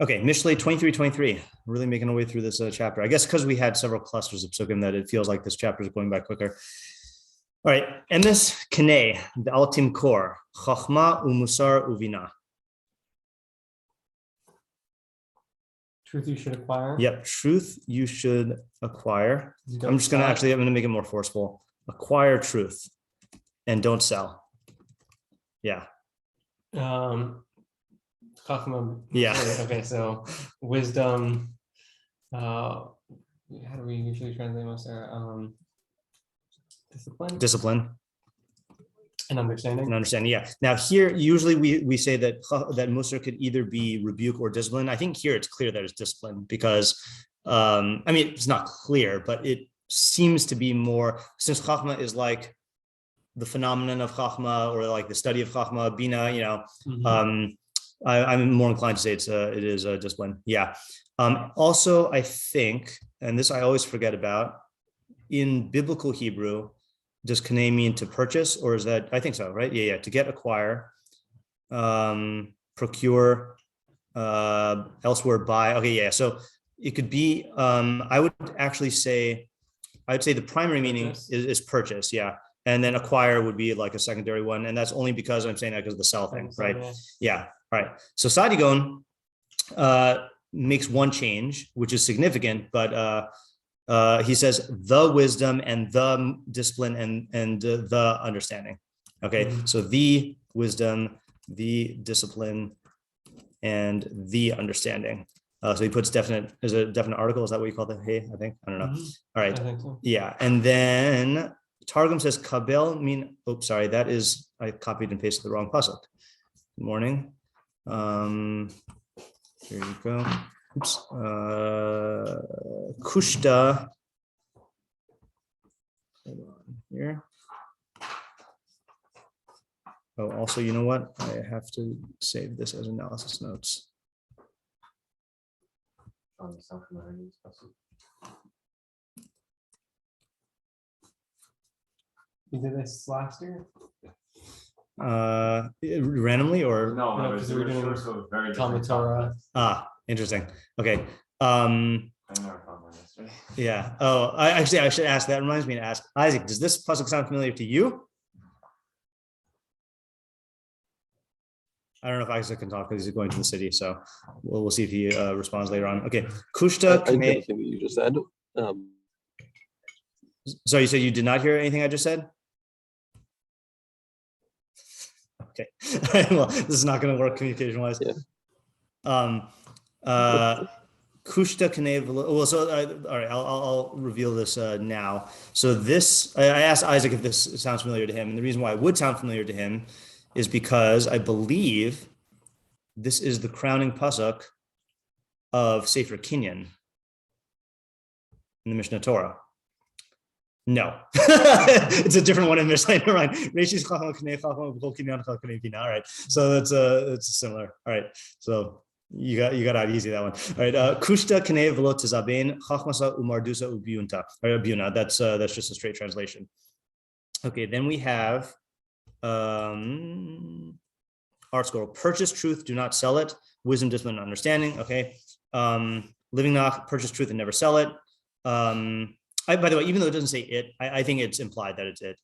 Okay, Mishlei 23:23. Really making our way through this chapter. I guess because we had several clusters of psukim that it feels like this chapter is going by quicker. All right, and this Kaneh, the Altim Kor, Chachma umusar uvina. Truth you should acquire. Yep, truth you should acquire. I'm just going to make it more forceful. Acquire truth and don't sell. Yeah. Chachma. Yeah. Okay, so wisdom. How do we usually translate most there? Discipline. And understanding. Yeah. Now here, usually we say that Musar could either be rebuke or discipline. I think here it's clear that it's discipline because, it's not clear, but it seems to be more, since Chachma is like the phenomenon of Chachma or like the study of Chachma, Bina, I'm more inclined to say it is a discipline. Yeah. Also, I think, and this I always forget about, in biblical Hebrew, does kaneh mean to purchase, or is that, I think so, right? Yeah. To get, acquire, procure, elsewhere buy. Okay, yeah. So it could be, I would say the primary meaning is purchase, yeah. And then acquire would be like a secondary one. And that's only because I'm saying that because of the sell thing, right? Yeah. All right. So Sadigon makes one change, which is significant, but he says the wisdom and the discipline and the understanding. Okay. So the wisdom, the discipline, and the understanding. So he puts is a definite article. Is that what you call it? Hey, I think. I don't know. All right. I think so. Yeah. And then Targum says kabel that is, I copied and pasted the wrong pasuk. Good morning. Here you go. Oops. Kushta. Hold on here. Oh, also, you know what? I have to save this as analysis notes. You did this last year? Randomly or no, because we were doing very Talmud Torah. Interesting. Okay. I never found one yesterday. Yeah. Oh, I should ask. That reminds me to ask Isaac. Does this pasuk sound familiar to you? I don't know if Isaac can talk because he's going to the city, so we'll see if he responds later on. Okay. Kushta. I didn't hear what you just said. So you said you did not hear anything I just said? Okay. Well, this is not going to work communication wise. Yeah. Kushta Kanev. Well, so all right, I'll reveal this now. So this, I asked Isaac if this sounds familiar to him, and the reason why it would sound familiar to him is because I believe this is the crowning pasuk of Sefer Kinyan in the Mishnah Torah. No, it's a different one in Mishlei. Never mind. All right, so that's similar. All right, so you got out easy that one. All right, kushta kaneh v'lo tezabein chachmasa umardusa ubiunta. Or biuna. That's just a straight translation. Okay, then we have art scroll. Purchase truth, do not sell it. Wisdom, discipline, and understanding. Okay, living nach, purchase truth and never sell it. By the way, even though it doesn't say it, I think it's implied that it's it.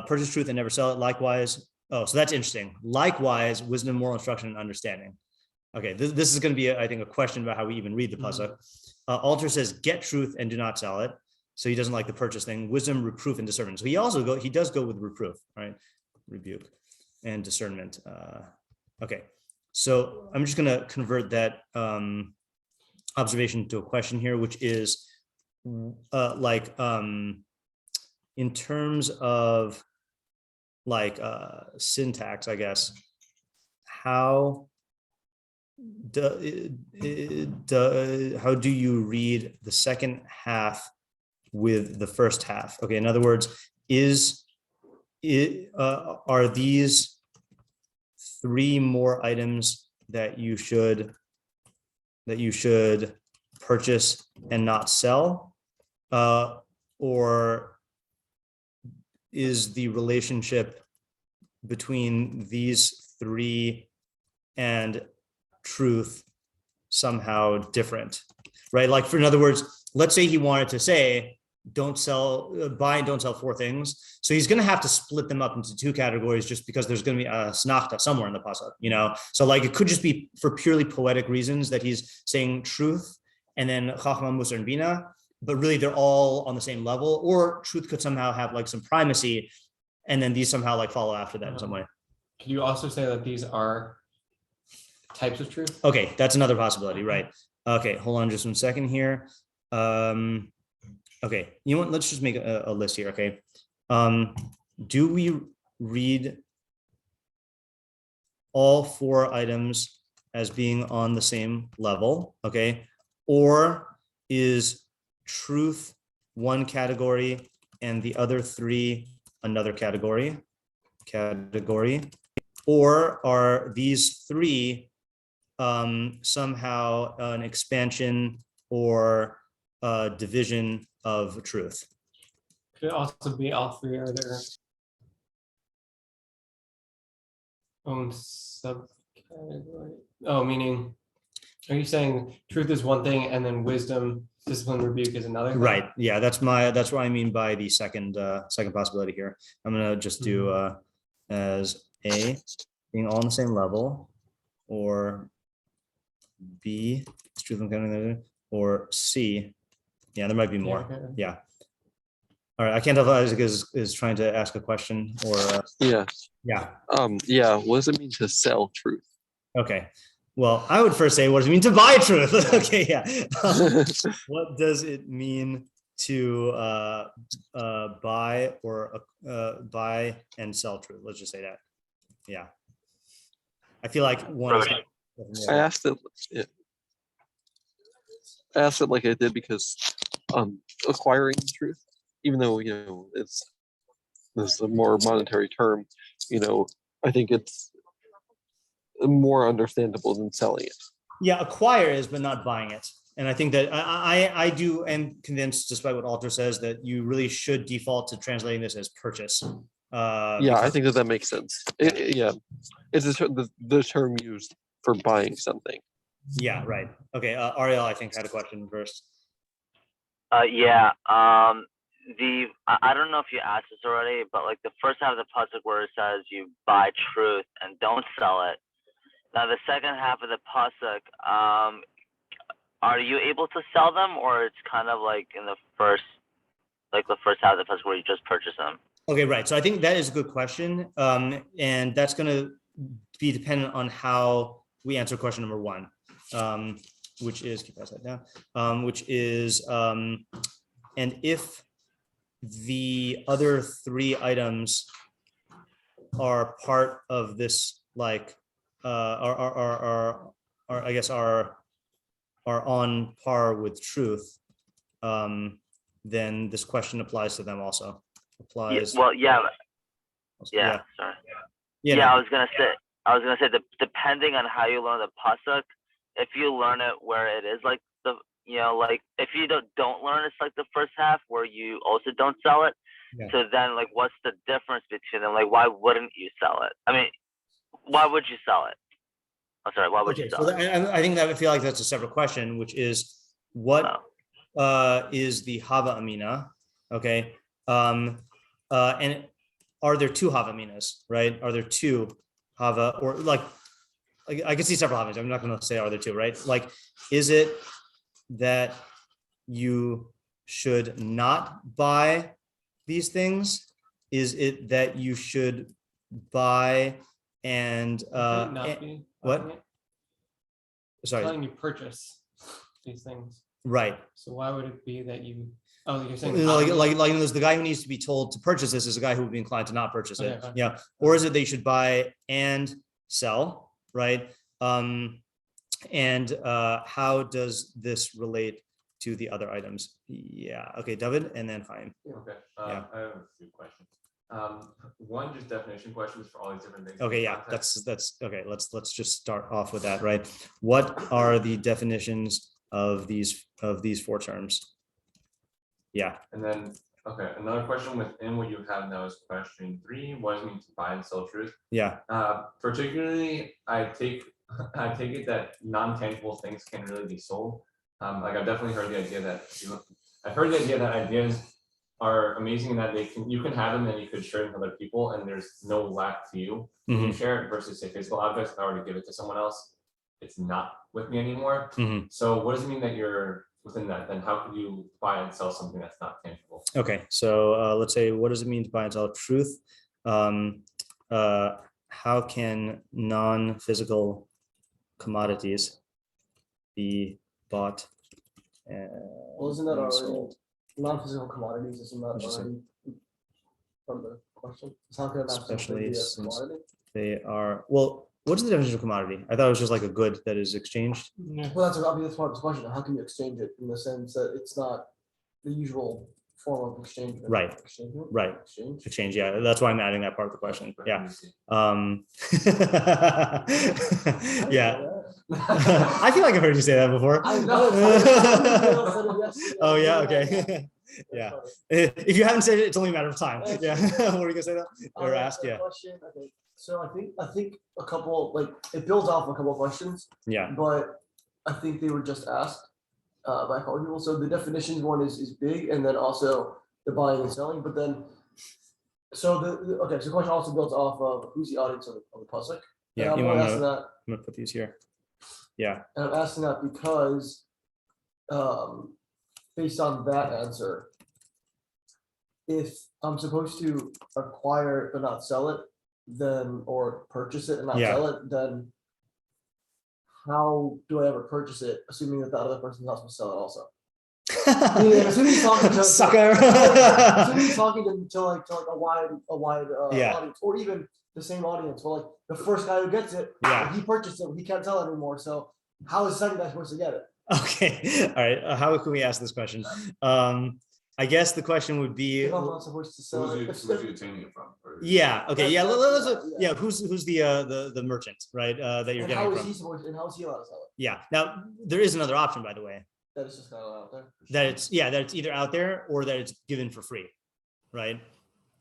Purchase truth and never sell it. Likewise, so that's interesting. Likewise, wisdom, moral instruction, and understanding. Okay, this is going to be, I think, a question about how we even read the pasuk. Alter says, get truth and do not sell it. So he doesn't like the purchase thing. Wisdom, reproof, and discernment. So he does go with reproof, right? Rebuke and discernment. Okay, so I'm just going to convert that observation to a question here, which is, in terms of syntax, I guess, how do you read the second half with the first half? Okay, in other words, are these three more items that you should purchase and not sell? Or is the relationship between these three and truth somehow different, right? Like, in other words, let's say he wanted to say, buy and don't sell 4 things. So he's going to have to split them up into 2 categories just because there's going to be a snachta somewhere in the pasuk, So like, it could just be for purely poetic reasons that he's saying truth and then chachma, musar, and bina, but really they're all on the same level, or truth could somehow have like some primacy and then these somehow like follow after that in some way. Could you also say that these are types of truth? Okay, that's another possibility, right? Okay, hold on just 1 second here. Okay, you know what? Let's just make a list here. Okay, do we read all 4 items as being on the same level? Okay, or is truth one category and the other 3 another category? Or are these 3 somehow an expansion or division of truth? Could it also be all 3 are their own subcategory? Oh, meaning, are you saying truth is one thing and then wisdom, discipline, rebuke is another thing? Right. Yeah, that's what I mean by the second possibility here. I'm gonna just do as A being all on the same level, or B is truth and counting, or C. Yeah, there might be more. Okay. Yeah. All right. I can't tell if Isaac is trying to ask a question or. Yeah. Yeah. Yeah. What does it mean to sell truth? Okay. Well, I would first say, what does it mean to buy truth? Okay. Yeah. What does it mean to buy or buy and sell truth? Let's just say that. Yeah. I feel like one. I asked it. Yeah. I asked it like I did because acquiring truth, even though this is a more monetary term, I think it's more understandable than selling it. Yeah, acquire is, but not buying it. And I think that I am convinced, despite what Alter says, that you really should default to translating this as purchase. Yeah, I think that makes sense. It's the term used for buying something. Yeah, right. Okay, Ariel, I think, had a question first. Yeah. I don't know if you asked this already, but like the first half of the pasuk where it says you buy truth and don't sell it. Now the second half of the pasuk, are you able to sell them, or it's kind of like in the first half of the pasuk where you just purchase them? Okay, right. So I think that is a good question, and that's going to be dependent on how we answer question number 1. Which is, keep that down, which is, and if the other 3 items are part of this, like, are I guess are on par with truth, then this question applies to them also. Applies. Yeah, well, yeah. Also, yeah. Sorry. Yeah. Yeah, No. I was gonna say that depending on how you learn the pasuk, if you learn it where it is like like if you don't learn it's like the first half where you also don't sell it. Yeah. So then, like, what's the difference between them? Like, why wouldn't you sell it? I mean, why would you sell it? I'm sorry, why would you sell it? I think that I feel like that's a separate question, which is what is the Hava Amina? Okay. And are there 2 Hava Aminas, right? Are there 2 Hava, or like I can see several Havas. I'm not going to say are there 2, right? Like, is it that you should not buy these things? Is it that you should buy and what? Sorry. Telling you purchase these things. Right. So why would it be that you? Oh, you're saying like there's the guy who needs to be told to purchase this is a guy who would be inclined to not purchase it. Okay. Yeah. Or is it they should buy and sell, right? And how does this relate to the other items? Yeah. Okay, David, and then Chaim. Okay. Yeah. I have a few questions. One, just definition questions for all these different things. Okay, yeah, that's okay. Let's just start off with that, right? What are the definitions of these 4 terms? Yeah. And then, okay, another question within what you have now is question 3. What does it mean to buy and sell truth? Yeah. Particularly, I take I take it that non-tangible things can really be sold. Like I've definitely heard the idea that ideas are amazing in that you can have them and you could share them with other people and there's no lack to you. You Mhm. can share it versus say physical objects. If I were to give it to someone else, it's not with me anymore. Mhm. So what does it mean that you're within that? Then how could you buy and sell something that's not tangible? Okay, so let's say, what does it mean to buy and sell truth? How can non-physical commodities be bought and Well, isn't that already sold? non-physical commodities? Isn't that Interesting. already from the question? It's not going to Especially be a since- commodity. They are, well, what is the definition of commodity? I thought it was just like a good that is exchanged. Well, that's part of the question. How can you exchange it in the sense that it's not the usual form of exchange? Right. Exchange. Right. Exchange. Exchange, yeah, that's why I'm adding that part of the question. Yeah. Yeah. I feel like I've heard you say that before. I know. Oh, yeah, okay. Yeah. If you haven't said it, it's only a matter of time. Yeah. What were you gonna say though? Or ask? Yeah. Question. Okay. So I think a couple, like, it builds off a couple of questions, Yeah. but I think they were just asked by a couple of people. So the definitions one is big, and then also the buying and selling. But then, so so the question also builds off of who's the audience of the pasuk. Yeah. And You I'm want asking to? that, I'm gonna put these here. Yeah. and I'm asking that because, based on that answer, if I'm supposed to acquire it but not sell it, then, or purchase it and not Yeah. sell it, then how do I ever purchase it, assuming that the other person's not supposed to sell it also? Assuming he's talking to Sucker. assuming he's talking to like a wide Yeah. audience, or even the same audience. Well, like the first guy who gets it, Yeah. he purchased it, he can't sell it anymore. So how is the second guy supposed to get it? Okay. All right. How can we ask this question? I guess the question would be. If I'm not supposed to sell it, Who's you obtaining it from? Yeah. Okay. Yeah. That's- Yeah. Who's the merchant, right? That you're and how getting is from. he supposed? And how is he allowed to sell it? Yeah. Now there is another option, by the way, That is just kind of out there. that it's either out there or that it's given for free, right?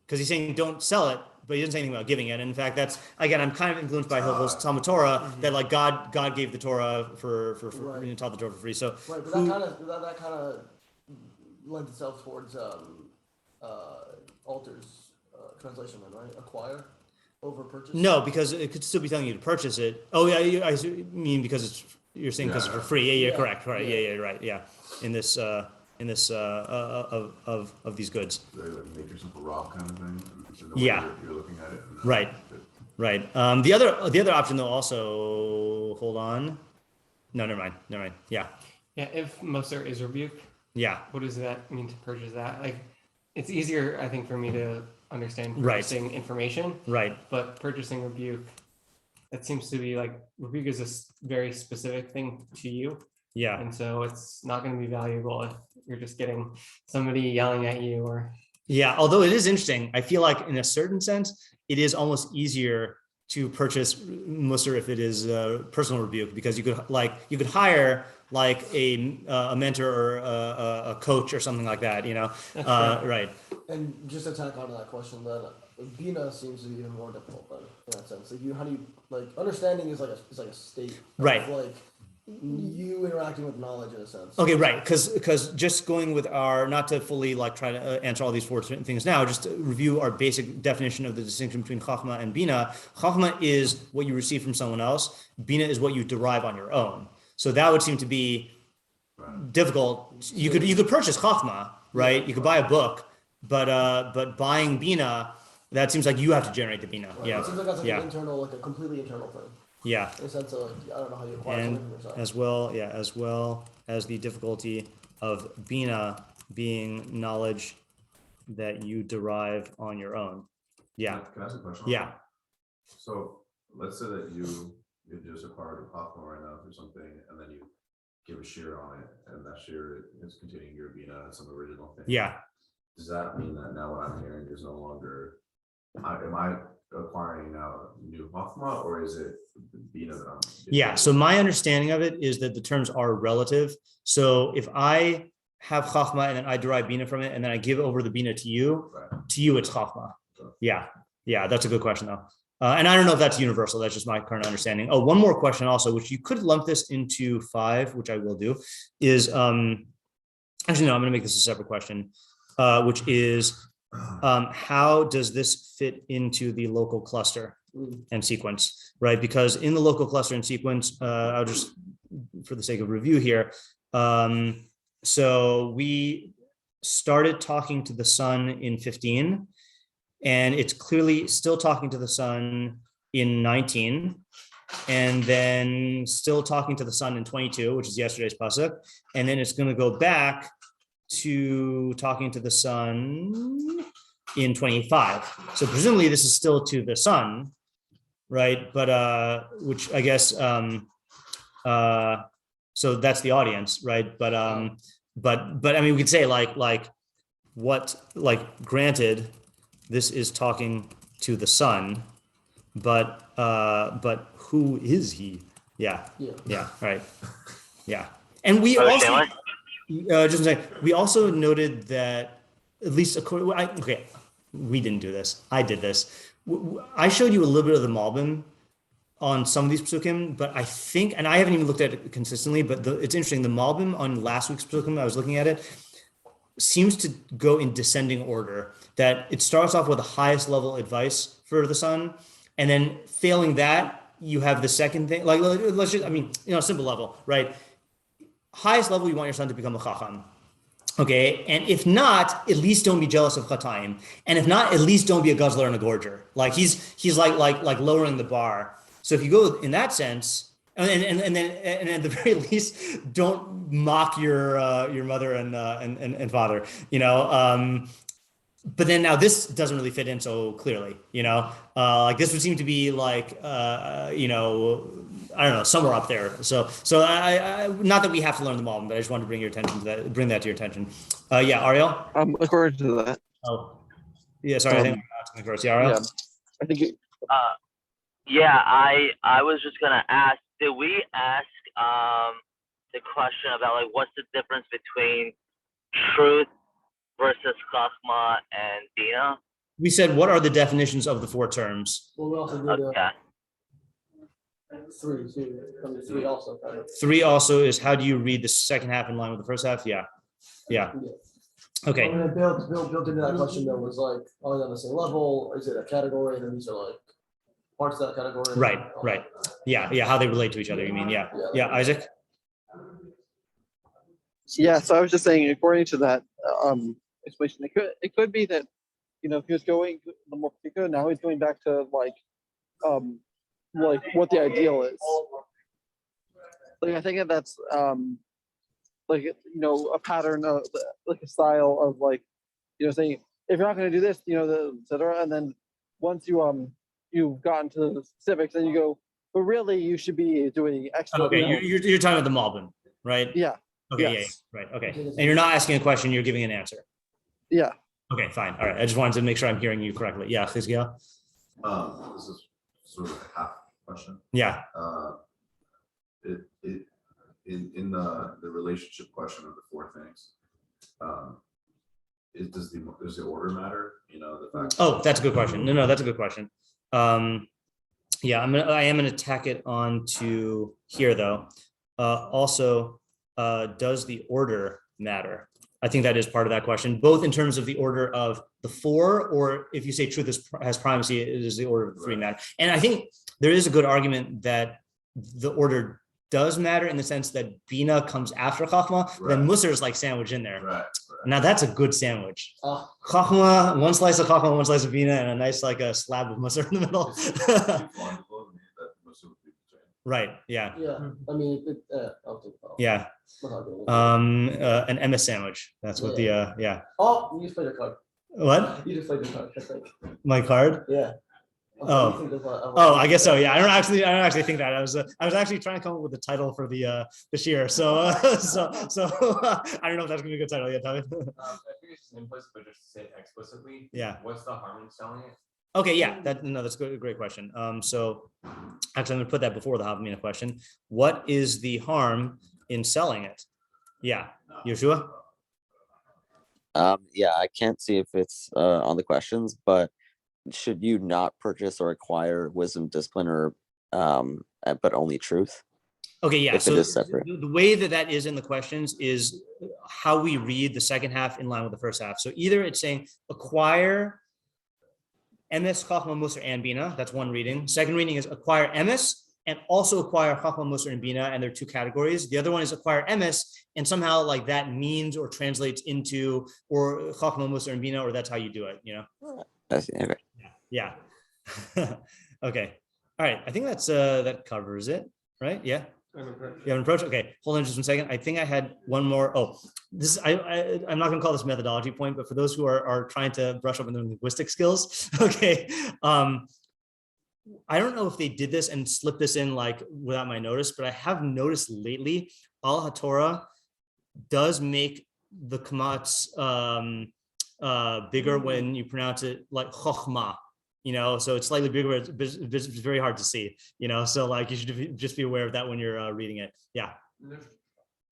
Because he's saying don't sell it, but he doesn't say anything about giving it. And in fact, that's again, I'm kind of influenced by the whole Talmud Torah that like God gave the Torah for Right. taught the Torah for free. So Right, but who- that kind of lends itself towards Alter's translation, then, right? Acquire over purchase. no, because it could still be telling you to purchase it. Oh yeah, I mean because you're saying because it's for free. Yeah, Yeah. correct. Right. Yeah. Yeah, right. Yeah. In this of these goods. Like make yourself a rob kind of thing. So the way Yeah. You're looking at it. Right. Right. The other option though also, hold on. No, never mind. Yeah. Yeah, if Moser is rebuke, Yeah. what does that mean to purchase that? Like, it's easier, I think, for me to understand Right. purchasing information, Right. but purchasing rebuke, that seems to be like, rebuke is a very specific thing to you. Yeah. And so it's not going to be valuable if you're just getting somebody yelling at you or. Yeah. Although it is interesting, I feel like in a certain sense, it is almost easier to purchase Musar if it is a personal rebuke, because you could hire like a mentor or a coach or something like that, you know? Right. And just to tack onto that question, then Bina seems to be even more difficult then, in that sense. Like how do you understanding is like a state, Right. Of like you interacting with knowledge in a sense. Okay, right. Because just going with our, not to fully like try to answer all these four things now, just to review our basic definition of the distinction between Chachma and Bina. Chachma is what you receive from someone else. Bina is what you derive on your own. So that would seem to be difficult. You could purchase Chachma, right? You could buy a book, but buying Bina, that seems like you have to generate the Bina. Right. Yeah. It seems like that's like Yeah. an internal, like a completely internal thing. Yeah. In the sense of like, I don't know how you acquire And something from yourself. as well as the difficulty of Bina being knowledge that you derive on your own. Yeah. Can I ask a question? Yeah. So let's say that you just acquired a platform right now or something, and then you give a shiur on it, and that shiur is containing your Bina and some original thing. Yeah. Does that mean that now what I'm hearing is no longer, am I acquiring now new Chachma, or is it Bina that I'm? Yeah. So my understanding of it is that the terms are relative. So if I have Chachma and then I derive Bina from it, and then I give over the Bina to you, Right. to you it's Chachma. Yeah. Yeah. That's a good question though. And I don't know if that's universal. That's just my current understanding. Oh, one more question also, which you could lump this into 5, which I will do, is actually, no, I'm going to make this a separate question, which is how does this fit into the local cluster and sequence, right? Because in the local cluster and sequence, I'll just, for the sake of review here, so we started talking to the sun in 15, and it's clearly still talking to the sun in 19, and then still talking to the sun in 22, which is yesterday's pasuk, and then it's going to go back to talking to the sun in 25. So presumably this is still to the sun, right? But which I guess so that's the audience, right? But I mean, we could say like granted, this is talking to the sun, but who is he? Yeah, right, yeah. And we also just say we also noted that at least we didn't do this. I did this. I showed you a little bit of the Malbim on some of these pasukim, but I think, and I haven't even looked at it consistently, but it's interesting. The Malbim on last week's pasukim, I was looking at it, seems to go in descending order, that it starts off with the highest level advice for the son, and then failing that, you have the second thing, like let's just, I mean, simple level, right? Highest level, you want your son to become a chacham. Okay, and if not, at least don't be jealous of chataim, and if not, at least don't be a guzzler and a gorger. Like he's like lowering the bar. So if you go in that sense, and then at the very least, don't mock your mother and father. But then now this doesn't really fit in so clearly. Like this would seem to be like I don't know, somewhere up there. So I not that we have to learn them all, but I just wanted to bring that to your attention. Yeah, Ariel. According to that. Oh, yeah. Sorry, I think we're asking first. Yeah, Ariel. Yeah, I think. Yeah, I was just gonna ask. Did we ask the question about like what's the difference between truth versus chachma and bina? We said, what are the definitions of the 4 terms? Well, we also did 3 also. Kind of. 3 also is, how do you read the second half in line with the first half? Yeah. Okay. I mean, built into that question though was like, are they on the same level? Is it a category? And then these are like parts of that category. Right. Yeah. How they relate to each other. You mean? Yeah. Isaac. Yeah. So I was just saying, according to that explanation, it could be that if he was going the more particular, now he's going back to like what the ideal is. Like I think that's a pattern of like a style of like saying if you're not going to do this, etc. And then once you've gotten to the specifics, then you go, but really you should be doing X. Okay, you're talking about the Malbim, right? Yeah. Okay. Yes. Yeah. Right. Okay. And you're not asking a question; you're giving an answer. Yeah. Okay. Fine. All right. I just wanted to make sure I'm hearing you correctly. Yeah, Chizkiah. This is sort of a half question. Yeah. In the relationship question of the 4 things, does the order matter? The fact. Oh, that's a good question. No, that's a good question. Yeah, I am gonna tack it on to here though. Also, does the order matter? I think that is part of that question, both in terms of the order of the 4, or if you say truth has primacy, it is the order of the 3 matter. And I think there is a good argument that the order does matter in the sense that bina comes after chachma, then musar is like sandwiched in there. Right. Now that's a good sandwich. Chachma, 1 slice of chachma, 1 slice of bina, and a nice like a slab of musar in the middle. Right. Yeah. Yeah. I mean, I'll take that. Yeah. An Emma sandwich. That's what the yeah. Oh, you just played a card. What? You just played a card, I think. My card? Yeah. I guess so. Yeah, I don't actually think that. I was actually trying to come up with the title for the shiur. So I don't know if that's gonna be a good title yet, Tommy. I think it's just implicit, but just to say it explicitly. Yeah. What's the harm in selling it? Okay, yeah, that's a great question. So actually, I'm gonna put that before the Havamina question. What is the harm in selling it? Yeah, Yeshua. Yeah, I can't see if it's on the questions, but should you not purchase or acquire wisdom, discipline, or but only truth? Okay, yeah. If So it is separate. the way that is in the questions is how we read the second half in line with the first half. So either it's saying acquire emes, chachma, musar, and bina. That's one reading. Second reading is acquire emes and also acquire chachma, musar, and bina, and there are two categories. The other one is acquire emes, and somehow like that means or translates into or chachma, musar, and bina, or that's how you do it. Okay. Yeah. Okay. All right. I think that's that covers it, right? Yeah. You have an approach? Okay, hold on just 1 second. I think I had one more. Oh, this I'm not gonna call this methodology point, but for those who are trying to brush up on their linguistic skills, okay. I don't know if they did this and slipped this in like without my notice, but I have noticed lately Al HaTorah does make the kamats bigger when you pronounce it like chokhmah. So it's slightly bigger, but it's very hard to see, so like you should just be aware of that when you're reading it. Yeah. There's a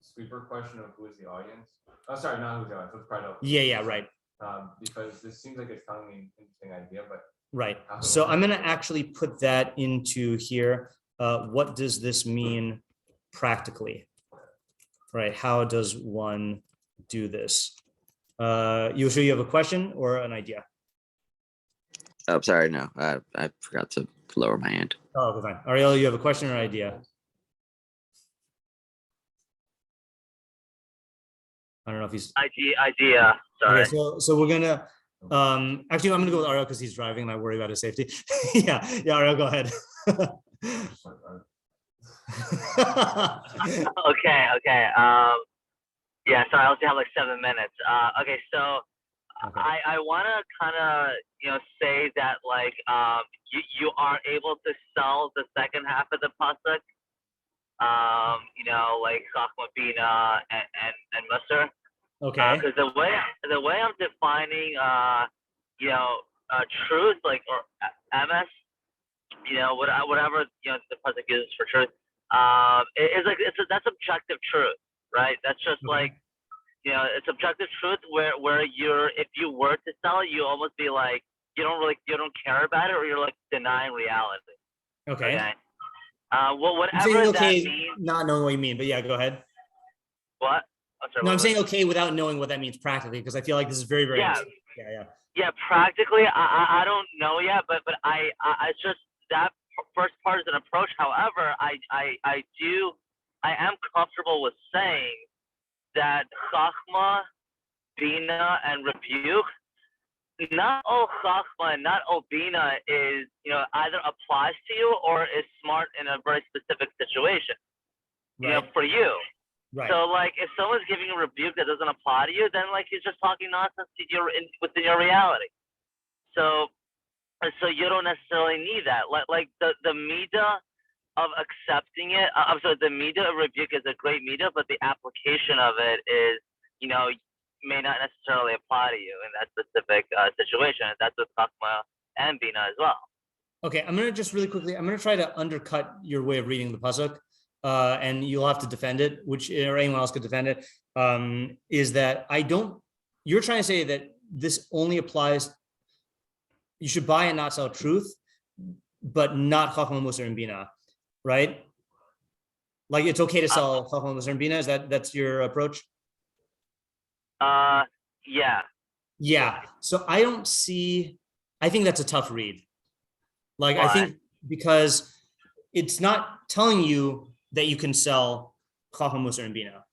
sweeper question of who is the audience. Oh, sorry, not who's the audience. Let's try to. Yeah, right. Because this seems like it's telling me an interesting idea, but. Right. So I'm going to actually put that into here. What does this mean practically? Right. How does one do this? You have a question or an idea? Oh, sorry, no, I forgot to lower my hand. Oh, okay, fine. Ariel, you have a question or idea? I don't know if he's idea. Sorry. Okay, so we're gonna actually I'm gonna go with Ariel because he's driving and I worry about his safety. yeah, Ariel, go ahead. Okay. Yeah, so I also have like 7 minutes. Okay, so. Okay. I want to kind of, say that like you are able to sell the second half of the pasuk, like chachma, bina, and musar. Okay. Because the way I'm defining, truth, like or emes, whatever the pasuk is for truth, is like that's objective truth, right? That's just like. It's objective truth where if you were to sell it, you almost be like you don't care about it, or you're like denying reality. Okay. Whatever that means. Not knowing what you mean, but yeah, go ahead. What? I'm saying okay without knowing what that means practically, because I feel like this is very, very interesting. Yeah, practically, I don't know yet, but I just that first part is an approach. However, I am comfortable with saying that chachma, bina, and rebuke, not all chachma and not all bina is, either applies to you or is smart in a very specific situation, for you. Right. So, like, if someone's giving a rebuke that doesn't apply to you, then, like, he's just talking nonsense within your reality. So you don't necessarily need that. Like the midah of accepting it. The midah of rebuke is a great midah, but the application of it is, may not necessarily apply to you in that specific situation. And that's with chachma and bina as well. Okay, I'm gonna just really quickly. I'm gonna try to undercut your way of reading the pasuk, and you'll have to defend it, or anyone else could defend it. Is that you're trying to say that this only applies. You should buy and not sell truth, but not chachma, musar, and bina, right? Like it's okay to sell chachma, musar, and bina. That's your approach? Yeah. Yeah. So I think that's a tough read. Like why? I think because it's not telling you that you can sell chachma, musar, and bina.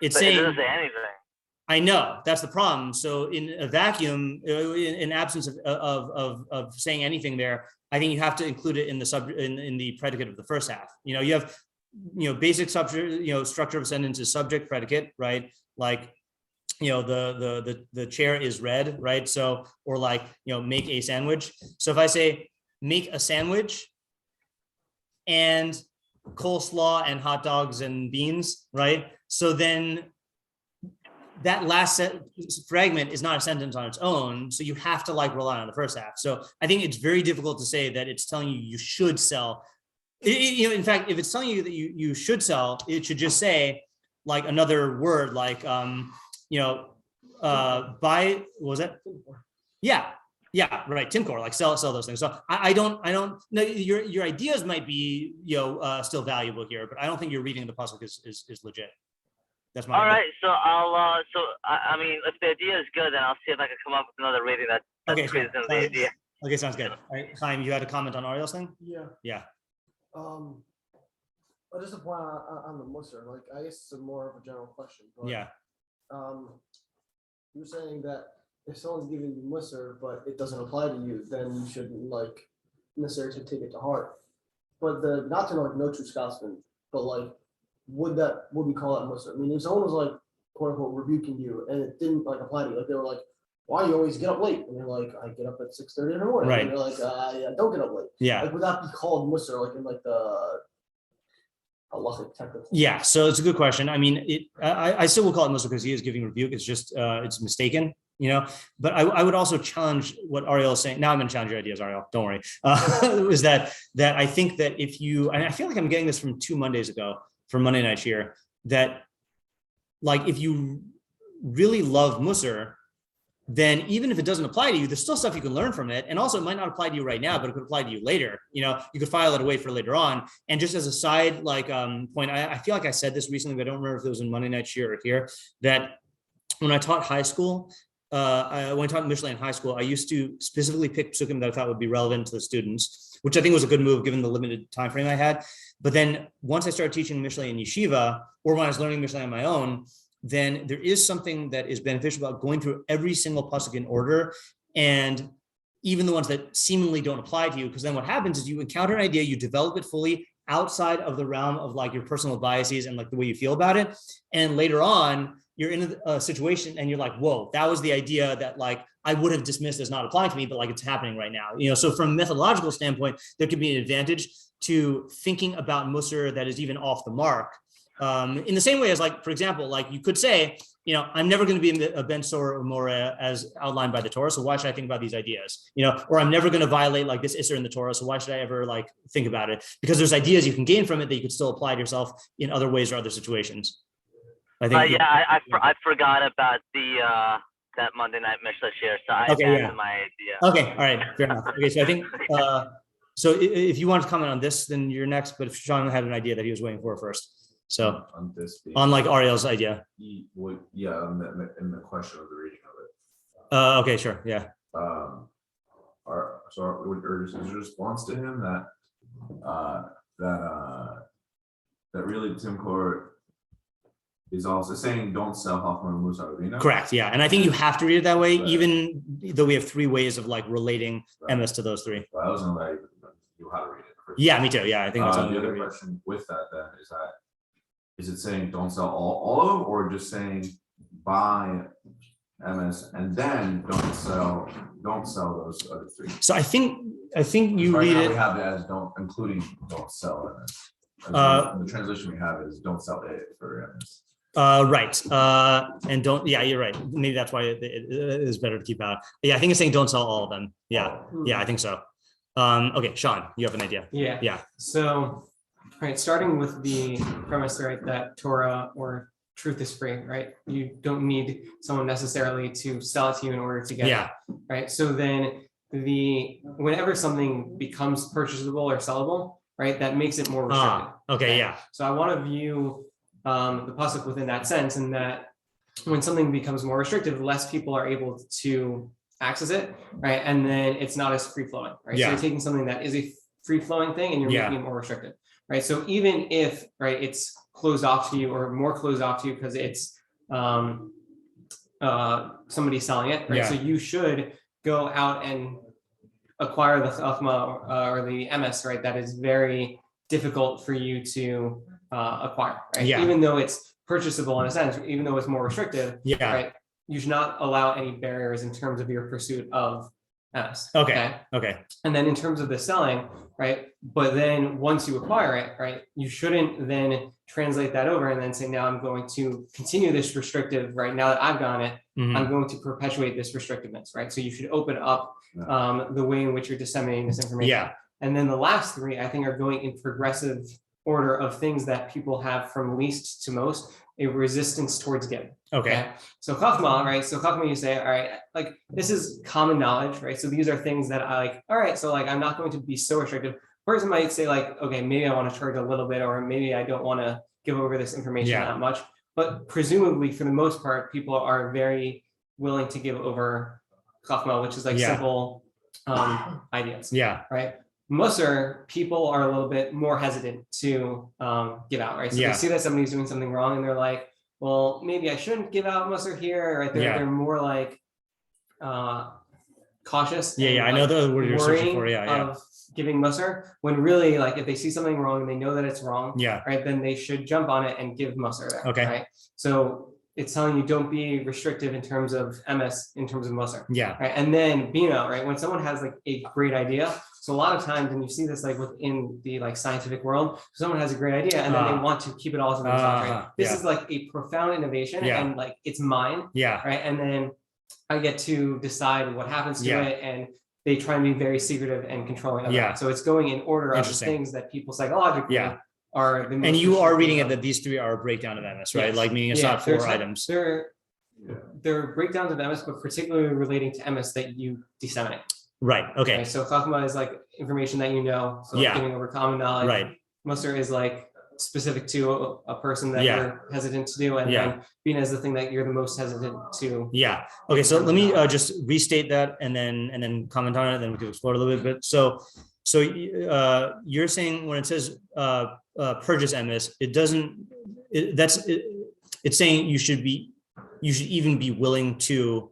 It's saying, it doesn't say anything. I know that's the problem. So in a vacuum, in absence of saying anything there, I think you have to include it in the in the predicate of the first half. You have basic subject, structure of a sentence is subject, predicate, right? Like the chair is red, right? So or like make a sandwich. So if I say make a sandwich and coleslaw and hot dogs and beans, right? So then that last fragment is not a sentence on its own, so you have to rely on the first half. So I think it's very difficult to say that it's telling you should sell. In fact, if it's telling you that you should sell, it should just say like another word like buy. What was that? Yeah. Yeah, right. Timcore, like sell those things. So I don't know. Your ideas might be still valuable here, but I don't think your reading of the pasuk is legit. That's my. All right, so I'll I mean, if the idea is good, then I'll see if I can come up with another reading that Okay, sure. fits in the idea. Okay, sounds good. All right, Chaim, you had a comment on Ariel's thing? Yeah. Yeah. But just a point on the Musar, like I guess it's more of a general question. But, Yeah. You're saying that if someone's giving you Musar, but it doesn't apply to you, then you shouldn't like necessarily take it to heart. But not to like no true Scotsman, but like would we call that Musar? I mean, if someone was like quote unquote rebuking you and it didn't like apply to you, like they were like, why you always get up late? And you're like, I get up at 6:30 in the morning. Right. And you're like, I don't get up late. Yeah. Like would that be called Musar, like in like the halachic technical? Yeah. So it's a good question. I mean, I still will call it Musar because he is giving rebuke. It's just it's mistaken. But I would also challenge what Ariel is saying. Now I'm going to challenge your ideas, Ariel. Don't worry. Is that I think that if you, and I feel like I'm getting this from 2 Mondays ago from Monday Night Shiur, that like if you really love Musar, then even if it doesn't apply to you, there's still stuff you can learn from it. And also it might not apply to you right now, but it could apply to you later. You could file it away for later on. And just as a side point, I feel like I said this recently, but I don't remember if it was in Monday Night Shiur or here, that when I taught high school, when I taught Mishlei in high school, I used to specifically pick pasukim that I thought would be relevant to the students, which I think was a good move given the limited time frame I had. But then once I started teaching Mishlei in yeshiva, or when I was learning Mishlei on my own, then there is something that is beneficial about going through every single pasuk in order, and even the ones that seemingly don't apply to you, because then what happens is you encounter an idea, you develop it fully outside of the realm of like your personal biases and like the way you feel about it, and later on you're in a situation and you're like, whoa, that was the idea that like I would have dismissed as not applying to me, but like it's happening right now. So from a methodological standpoint, there could be an advantage to thinking about Musar that is even off the mark. In the same way as like, for example, like you could say, I'm never going to be a ben Sora or Mora as outlined by the Torah. So why should I think about these ideas? Or I'm never going to violate like this Isser in the Torah. So why should I ever like think about it? Because there's ideas you can gain from it that you could still apply to yourself in other ways or other situations. I think. I forgot about that Monday night Mishlei Shiur, so I abandoned my idea. Okay, all right, fair enough. Okay, so I think so. If you want to comment on this, then you're next. But if Sean had an idea that he was waiting for first, so on like Ariel's idea. In the question of the reading of it. Okay, sure, yeah. Is your response to him that really Tim Core is also saying don't sell Hoffman and Musar? Correct. Yeah. And I think you have to read it that way, right, even though we have 3 ways of like relating MS to those 3. Well, I was going to you how to read it. Yeah, me too. Yeah. I think that's the other question with that then is it saying don't sell all of them, or just saying buy MS and then don't sell those other 3? So I think you right read now it. We have it as don't sell MS. The translation we have is don't sell it for MS. Right. And don't, yeah, you're right. Maybe that's why it is better to keep out. Yeah, I think it's saying don't sell all of them. Yeah. Yeah, I think so. Okay, Sean, you have an idea. Yeah. Yeah. So, right, starting with the premise, right, that Torah or truth is free, right? You don't need someone necessarily to sell it to you in order to get it, right? So then whenever something becomes purchasable or sellable, right, that makes it more restricted. Okay, yeah. So I want to view the pasuk within that sense, and that when something becomes more restrictive, less people are able to access it, right? And then it's not as free flowing, right? Yeah. So you're taking something that is a free flowing thing and you're making it more restricted, right? So even if, right, it's closed off to you or more closed off to you because it's somebody selling it, right? So you should go out and acquire the chachma or the MS, right? That is very difficult for you to acquire, right? Even though it's purchasable in a sense, even though it's more restrictive, right? You should not allow any barriers in terms of your pursuit of MS. Okay. And then in terms of the selling, right? But then once you acquire it, right, you shouldn't then translate that over and then say, now I'm going to continue this restrictive, right? Now that I've gotten it, I'm going to perpetuate this restrictiveness, right? So you should open up the way in which you're disseminating this information. And then the last 3, I think, are going in progressive order of things that people have from least to most, a resistance towards giving. Okay. So chachma, right? So chachma, you say, all right, like this is common knowledge, right? So these are things that I like, all right, so like I'm not going to be so restrictive. Person might say like, okay, maybe I want to charge a little bit, or maybe I don't want to give over this information that much. But presumably, for the most part, people are very willing to give over chachma, which is like simple ideas. Yeah. Right. Musar, people are a little bit more hesitant to give out, right? So they see that somebody's doing something wrong, and they're like, well, maybe I shouldn't give out musar here, right? They're more like cautious. I know the word you're searching for. Of giving musar, when really, like, if they see something wrong and they know that it's wrong, right, then they should jump on it and give musar there. Okay. Right. So it's telling you don't be restrictive in terms of MS, in terms of musar. Yeah. Right. And then bina, right? When someone has like a great idea, so a lot of times, and you see this like within the like scientific world, someone has a great idea and then they want to keep it all to themselves. Right? This is like a profound innovation, and like it's mine. Yeah. Right. And then I get to decide what happens to it, and they try and be very secretive and controlling of that. So it's going in order of the things that people psychologically are the most. And you are reading it that these three are a breakdown of MS, right? Yes. Like meaning it's not four items. They're breakdowns of MS, but particularly relating to MS that you disseminate. Right. Okay. Right? So chachma is like information that you know. So like giving over common knowledge. Right. Musar is like specific to a person that you're hesitant to do, and then bina is the thing that you're the most hesitant to. Yeah. Okay. So let me just restate that, and then comment on it, and then we can explore it a little bit. So you're saying when it says purchase MS, it doesn't. It's saying you should even be willing to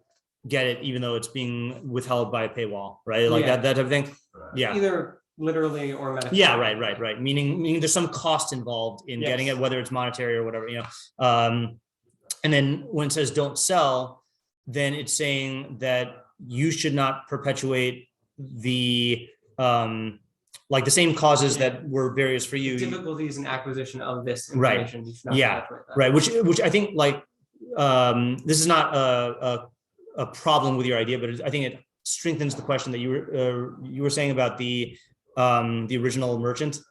get it, even though it's being withheld by a paywall, right? Like that type of thing. Yeah. Either literally or metaphorically. Yeah, right. Meaning there's some cost involved in getting it, whether it's monetary or whatever, and then when it says don't sell, then it's saying that you should not perpetuate the like the same causes that were various for you. Difficulties in acquisition of this information. Right. Right. Which I think like this is not a problem with your idea, but I think it strengthens the question that you were saying about the original merchant.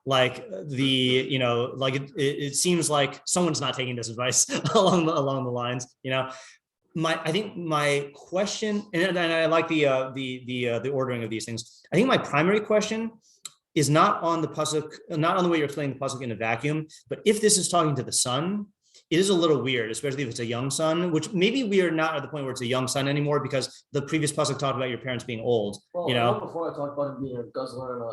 Like it seems like someone's not taking this advice along the lines. I think my question, and I like the ordering of these things. I think my primary question is not on the pasuk, not on the way you're explaining the pasuk in a vacuum, but if this is talking to the son, it is a little weird, especially if it's a young son, which maybe we are not at the point where it's a young son anymore, because the previous pasuk talked about your parents being old. Well, before I talked about him being a guzzler and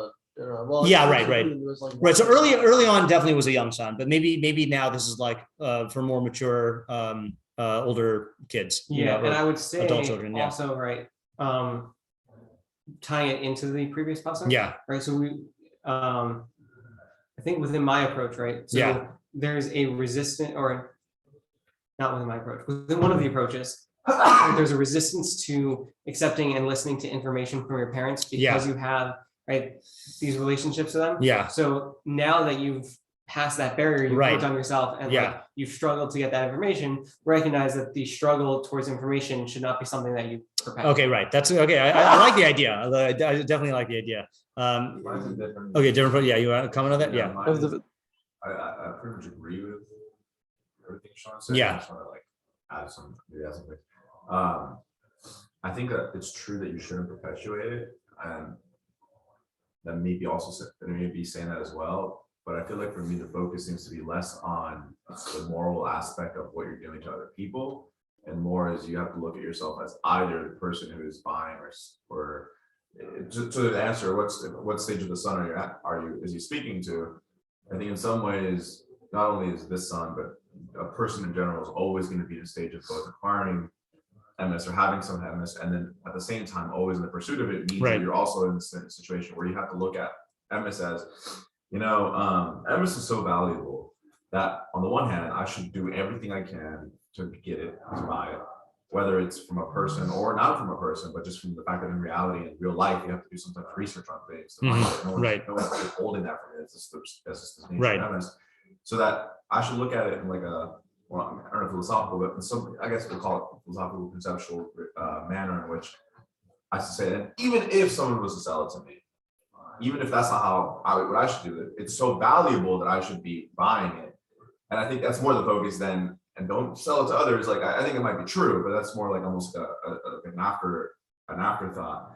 right. So early on, definitely was a young son, but maybe now this is like for more mature, older kids. And I would say adult children. Also, right, tying it into the previous pasuk. Yeah. Right. So we, I think within my approach, right. So there's a resistance, or not within my approach, within one of the approaches, there's a resistance to accepting and listening to information from your parents because you have these relationships with them. Yeah. So now that you've passed that barrier, you've worked on yourself, and you've struggled to get that information, recognize that the struggle towards information should not be something that you perpetuate. Okay, right. That's okay. I like the idea. I definitely like the idea. Okay, different. Yeah, you want to comment on that? Yeah. I pretty much agree with everything Sean said. Yeah. I just want to add something. I think that it's true that you shouldn't perpetuate it, and that maybe also maybe saying that as well. But I feel like for me, the focus seems to be less on the moral aspect of what you're doing to other people, and more as you have to look at yourself as either the person who is buying or to the answer, what stage of the son is he speaking to? I think in some ways, not only is this son, but a person in general is always going to be in a stage of both acquiring MS or having some MS, and then at the same time, always in the pursuit of it means that you're also in a situation where you have to look at MS as, MS is so valuable that on the one hand, I should do everything I can to get it, to buy it, whether it's from a person or not from a person, but just from the fact that in reality, in real life, you have to do some type of research on things. No one's withholding that from it. That's just the nature of MS. So that I should look at it in like I don't know, philosophical, but I guess we'll call it philosophical, conceptual manner in which I should say that even if someone was to sell it to me, even if that's not what I should do, it's so valuable that I should be buying it. And I think that's more the focus than, and don't sell it to others. Like, I think it might be true, but that's more like almost an afterthought.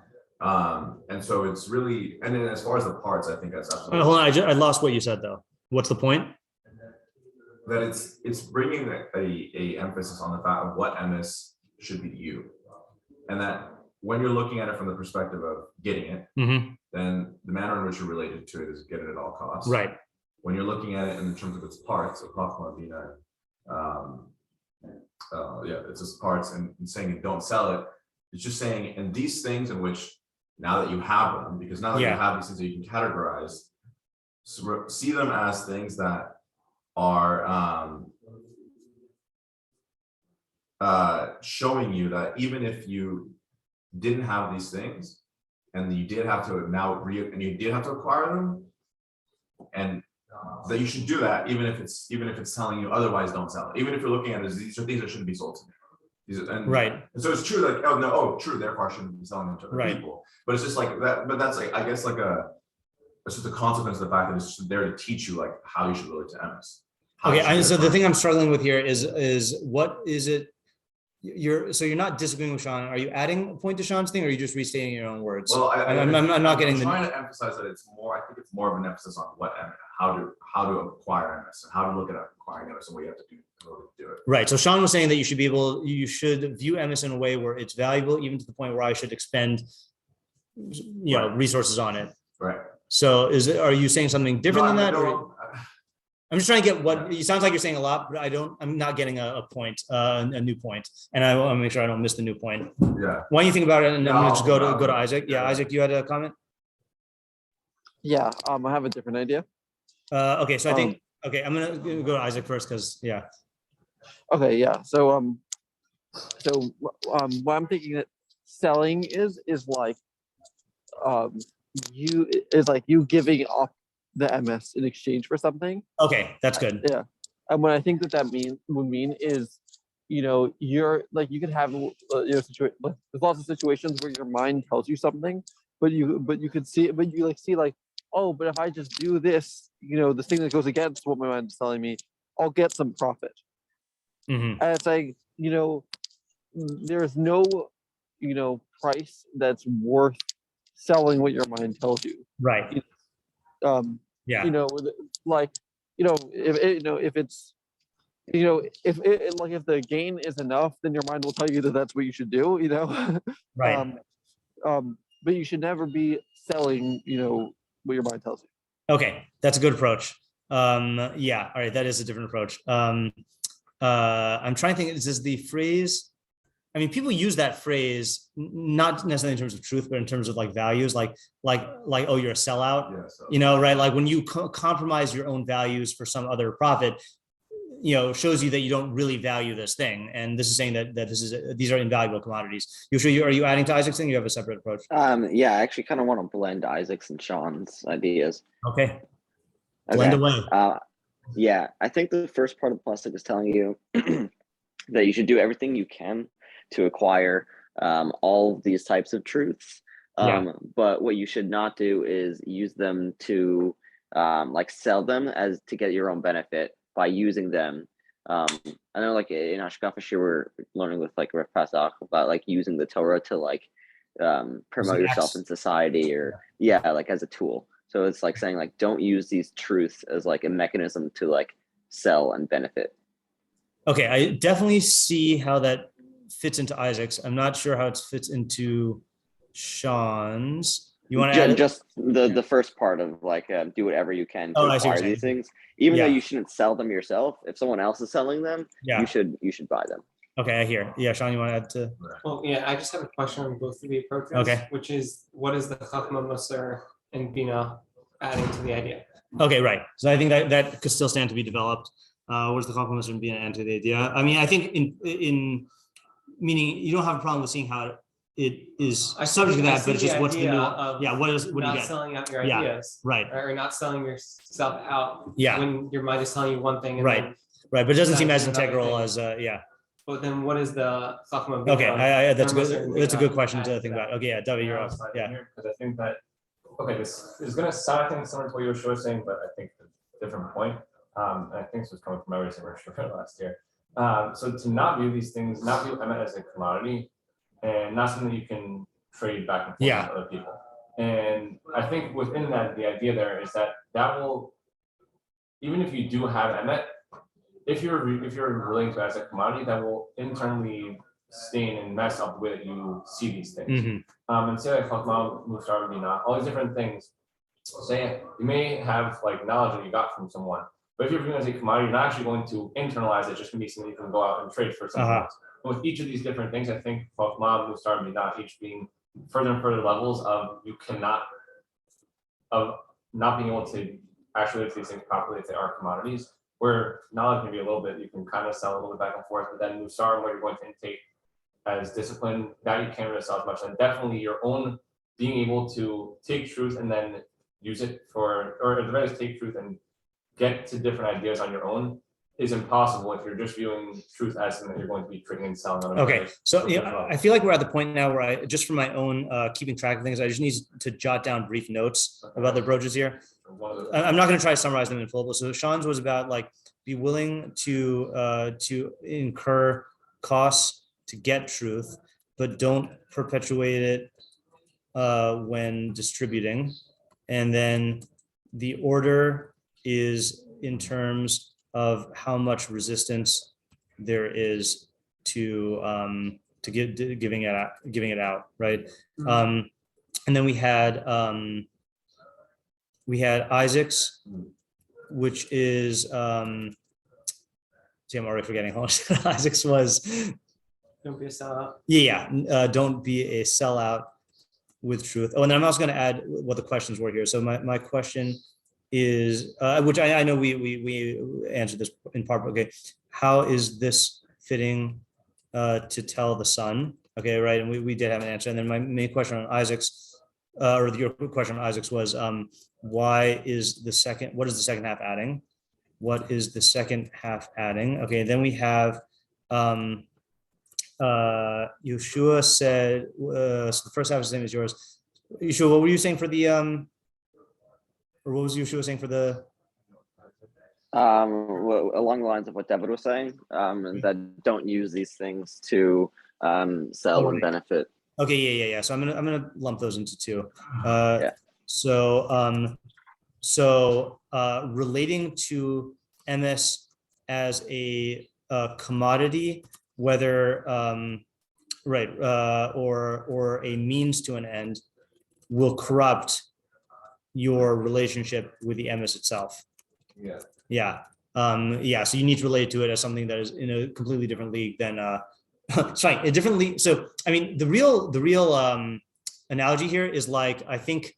And so it's really, and then as far as the parts, I think that's absolutely. Hold on, I lost what you said though. What's the point? That it's bringing a emphasis on the fact of what MS should be to you, and that when you're looking at it from the perspective of getting it, then the manner in which you're related to it is get it at all costs. Right. When you're looking at it in terms of its parts, of Chachma Bina, it's just parts, and saying don't sell it. It's just saying, and these things in which now that you have them, because now that you have these things that you can categorize, see them as things that are showing you that even if you didn't have these things, and you did have to you did have to acquire them, and that you should do that even if it's telling you otherwise don't sell it. Even if you're looking at it as these are things that shouldn't be sold to me. And so it's true, like, true, therefore I shouldn't be selling them to other people. But it's just like that, but that's like, I guess, like it's just a consequence of the fact that it's there to teach you like how you should relate to MS. Okay, so the thing I'm struggling with here is what is it? You're not disagreeing with Sean. Are you adding a point to Sean's thing, or are you just restating your own words? Well, I'm not getting. I'm trying to emphasize that it's more. I think it's more of an emphasis on how to acquire MS and how to look at acquiring MS and what you have to do in order to do it. Right. So Sean was saying that you should view MS in a way where it's valuable, even to the point where I should expend, resources on it. Right. So are you saying something different than that? I'm just trying to get what it sounds like you're saying a lot, but I'm not getting a point, a new point. And I want to make sure I don't miss the new point. Yeah. Why don't you think about it, and then we'll just go to Isaac. Yeah, Isaac, you had a comment? Yeah, I have a different idea. Okay, so I think I'm gonna go to Isaac first because Okay, yeah. So what I'm thinking that selling is like you giving up the MS in exchange for something. Okay, that's good. Yeah, and what I think that would mean is, you're like, you could have there's lots of situations where your mind tells you something, but you could see, but you see oh, but if I just do this, this thing that goes against what my mind is telling me, I'll get some profit. And it's like, there's no, price that's worth selling what your mind tells you. Right. If the gain is enough, then your mind will tell you that that's what you should do. Right. But you should never be selling, what your mind tells you. Okay, that's a good approach. All right, that is a different approach. I'm trying to think. Is this the phrase? I mean, people use that phrase not necessarily in terms of truth, but in terms of like values, like oh, you're a sellout. Right? Like when you compromise your own values for some other profit, shows you that you don't really value this thing. And this is saying that these are invaluable commodities. Are you adding to Isaac's thing? You have a separate approach. I actually kind of want to blend Isaac's and Sean's ideas. Okay. Blend away. I think the first part of the pasuk is telling you that you should do everything you can to acquire all of these types of truths. But what you should not do is use them to sell them as to get your own benefit by using them. I know like in Ashkafa shiur we're learning with like Ref Pasuk about like using the Torah to promote yourself in society or as a tool. So it's like saying like don't use these truths as like a mechanism to like sell and benefit. Okay, I definitely see how that fits into Isaac's. I'm not sure how it fits into Sean's. You want to add just the first part of do whatever you can to acquire these things, even though you shouldn't sell them yourself. If someone else is selling them, you should buy them. Okay, I hear. Yeah, Sean, you want to add to? Well, I just have a question on both of the approaches. Okay. Which is, what is the Chachma Musar and Bina adding to the idea? Okay, right. So I think that could still stand to be developed. What is the Chachma Musar and Bina add to the idea? I mean, I think in meaning you don't have a problem with seeing how it is subject to that, but it's just what's the new, what do you get? Not selling out your ideas, right? Or not selling yourself out. Yeah. When your mind is telling you one thing, and right, but it doesn't seem as integral as But then, what is the Chachma? Okay, that's good. That's a good question to think about. Okay, Davi, you're up. Yeah. Because I think that okay, this is going to sound, I think, similar to what you were saying, but I think a different point. And I think this was coming from my recent workshop last year. So to not view these things, not view emet as a commodity, and not something that you can trade back and forth with other people. And I think within that, the idea there is that will, even if you do have emet, if you're relating to it as a commodity, that will internally stain and mess up the way that you see these things. And say like Chachma, Musar, Bina, all these different things. Say you may have like knowledge that you got from someone, but if you're viewing it as a commodity, you're not actually going to internalize it. It's just going to be something you can go out and trade for something else. And with each of these different things, I think Chachma, Musar, Bina, each being further and further levels of not being able to actually look at these things properly if they are commodities. Where knowledge can be a little bit, you can kind of sell a little bit back and forth, but then Musar, where you're going to intake as discipline, that you can't really sell as much. And definitely your own being able to take truth and then use it for, or at the very least take truth and get to different ideas on your own is impossible if you're just viewing truth as something that you're going to be trading and selling. Okay, so I feel like we're at the point now where I, just for my own keeping track of things, I just need to jot down brief notes about the approaches here. I'm not going to try to summarize them in full, but so Sean's was about like be willing to incur costs to get truth, but don't perpetuate it when distributing. And then the order is in terms of how much resistance there is to giving it out, right? And then we had Isaac's, which is see, I'm already forgetting how much Isaac's was. Don't be a sellout. Don't be a sellout with truth. Oh, and then I'm also going to add what the questions were here. So my question is, which I know we answered this in part. Okay, how is this fitting to tell the son? Okay, right, and we did have an answer. And then my main question on Isaac's, or your question on Isaac's was, what is the second half adding? What is the second half adding? Okay, then we have Yeshua said, so the first half of the same as yours. Yeshua, what were you saying for the or what was Yeshua saying for the along the lines of what David was saying, that don't use these things to sell and benefit. Okay, yeah. So I'm gonna lump those into two. So relating to MS as a commodity, whether or a means to an end, will corrupt your relationship with the MS itself. So you need to relate to it as something that is in a completely different league than sorry, a different league. So I mean, the real analogy here is like, I think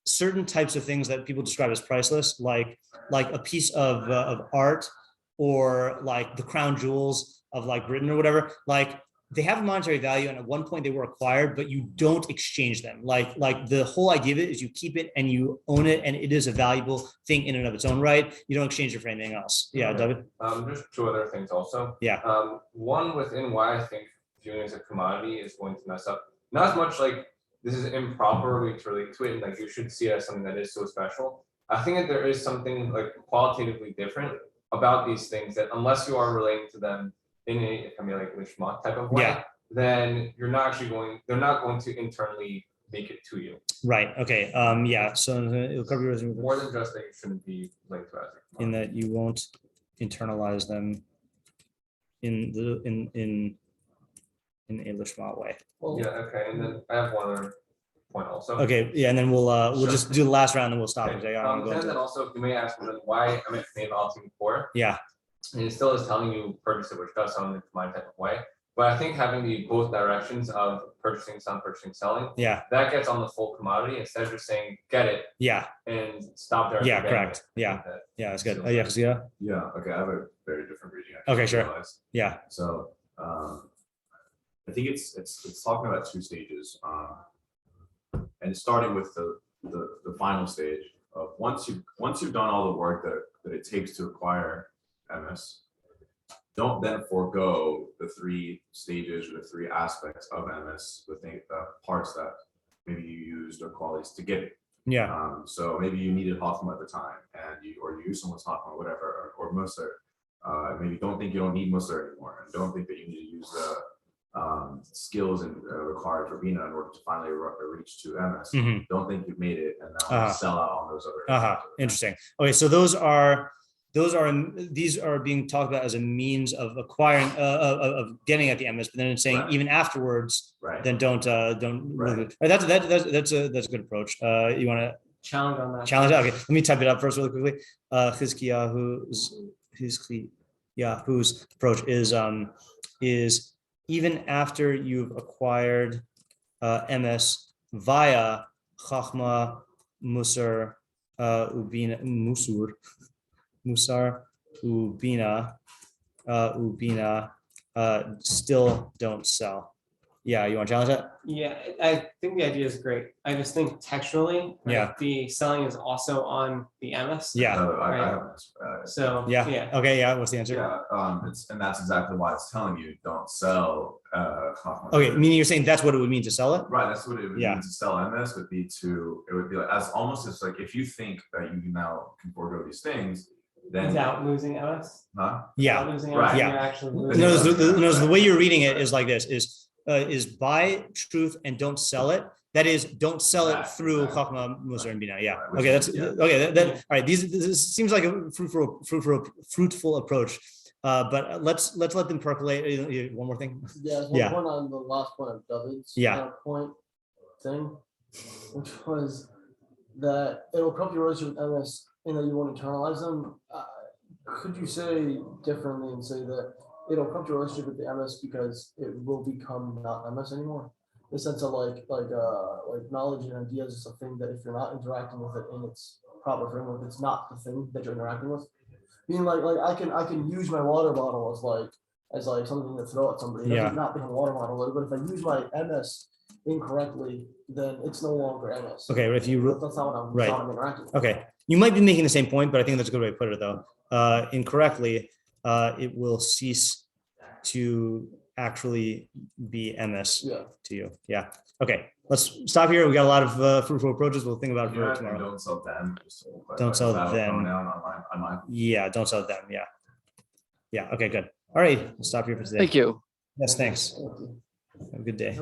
certain types of things that people describe as priceless, like a piece of art, or like the crown jewels of like Britain or whatever, like they have a monetary value, and at one point they were acquired, but you don't exchange them. Like the whole idea of it is you keep it and you own it, and it is a valuable thing in and of its own right. You don't exchange it for anything else. Yeah, David? There's two other things also. Yeah. One within why I think viewing as a commodity is going to mess up. Not as much like this is improper way to relate to it, and like you should see it as something that is so special. I think that there is something like qualitatively different about these things that unless you are relating to them in a like lishma type of way, then they're not going to internally make it to you. Right. Okay. So it'll cover you more than just that you shouldn't be linked to it. In that you won't internalize them in a lishma way. Okay. And then I have one other point also. Okay. Yeah. And then we'll just do the last round and we'll stop. Okay. And then also you may ask me why I'm at all team 4. Yeah. And it still is telling you purchase it, which does sound like my type of way. But I think having the both directions of purchasing, selling, that gets on the full commodity instead of just saying get it, and stop there. Yeah, correct. Yeah, that's good. Okay, I have a very different reading. Okay, sure. Yeah. So I think it's talking about 2 stages, and starting with the final stage of once you've done all the work that it takes to acquire MS, don't then forego the 3 stages or the 3 aspects of MS, the parts that maybe you used or qualities to get Yeah. So maybe you needed Hoffman at the time, and you use someone's Hoffman, whatever, or Musar. Maybe don't think you don't need Musar anymore, and don't think that you need to use the skills and required for Bina in order to finally reach to MS. Mhm. Don't think you've made it, and now sell out on those other. Interesting. Okay, so these are being talked about as a means of acquiring of getting at the MS, but then it's saying even afterwards, then don't really. That's a good approach. You want to challenge on that? Challenge. Okay, let me type it up first really quickly. Hizkiyahu's approach is even after you've acquired MS via Chachma, Musar, Ubina, Musar, Ubina, still don't sell. Yeah, you want to challenge that? Yeah, I think the idea is great. I just think textually, the selling is also on the MS. Yeah. So yeah. Okay. Yeah. What's the answer? Yeah. And that's exactly why it's telling you don't sell. Okay. Meaning you're saying that's what it would mean to sell it? Right. That's what it would mean to sell MS would be it would be like as almost as like if you think that you now can forego these things. Then, without losing MS? Huh? Yeah. Without losing MS, right. you're actually losing the way you're reading it is like this: is buy truth and don't sell it. That is, don't sell it through Chachma, Musar, and Bina. Yeah. Okay. That's okay. All right. This seems like a fruitful approach. But let's let them percolate. One more thing. Yeah. One on the last point of David's point thing, which was that it'll corrupt your relationship with MS. And that you won't internalize them. Could you say differently and say that it'll come to a relationship with the MS because it will become not MS anymore? In the sense of like knowledge and ideas is a thing that if you're not interacting with it in its proper framework, it's not the thing that you're interacting with. Being like I can use my water bottle as something to throw at somebody. It doesn't not become a water bottle, but if I use my MS incorrectly, then it's no longer MS. Okay, but if you that's not what I'm interacting with. Okay. You might be making the same point, but I think that's a good way to put it, though. Incorrectly, it will cease to actually be MS to you. Yeah. Okay. Let's stop here. We got a lot of fruitful approaches. We'll think about it for tomorrow. Don't sell them. Don't sell them. Yeah. Don't sell them. Yeah. Yeah. Okay. Good. All right. We'll stop here for today. Thank you. Yes. Thanks. Have a good day.